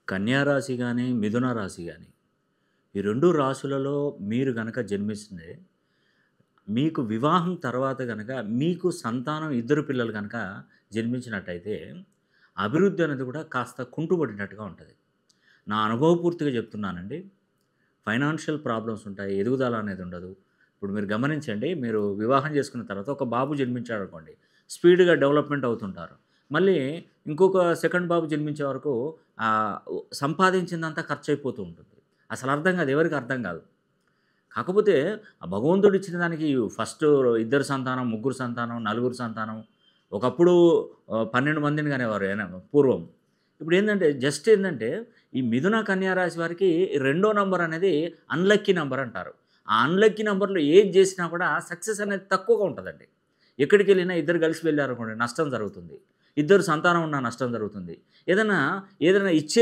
కన్యా రాశి గాని, మిథున రాశి గాని ఈ 2 రాశులలో మీరు గనక జన్మిస్తే, మీకు వివాహం తర్వాత గనక మీకు సంతానం ఇద్దరు పిల్లలు గనక జన్మించినట్టయితే, అభివృద్ధి అనేది కూడా కాస్త కుంటుపడినట్టుగా ఉంటది. నా అనుభవపూర్తిగా చెప్తున్నానండి. ఫైనాన్షియల్ ప్రాబ్లమ్స్ ఉంటాయి. ఎదుగుదల అనేది ఉండదు. ఇప్పుడు మీరు గమనించండి. మీరు వివాహం చేసుకున్న తర్వాత ఒక బాబు జన్మించాడనుకోండి. స్పీడ్‌గా డెవలప్‌మెంట్ అవుతుంటారు. మళ్ళీ ఇంకొక సెకండ్ బాబు జన్మించే వరకు ఆహ్, సంపాదించిందంతా ఖర్చయిపోతూ ఉంటుంది. అసలు అర్థం కాదు. ఎవరికీ అర్థం కాదు. కాకపోతే ఆ భగవంతుడు ఇచ్చిన దానికి ఫస్ట్ ఇద్దరు సంతానం, ముగ్గురు సంతానం, నలుగురు సంతానం. ఒకప్పుడు 12 మందిని కనేవారు పూర్వం. ఇప్పుడేందంటే జస్ట్ ఏందంటే ఈ మిథున, కన్యా రాశి వారికి రెండో నంబర్ అనేది అన్‌లక్కీ నంబర్ అంటారు. ఆ అన్‌లక్కీ నంబర్‌లో ఏది జేసినా కూడా సక్సెస్ అనేది తక్కువగా ఉంటదండి. ఎక్కడికెళ్ళినా ఇద్దరు కలిసి వెళ్లారనుకోండి నష్టం జరుగుతుంది. ఇద్దరు సంతానం ఉన్నా నష్టం జరుగుతుంది. ఏదైనా ఇచ్చే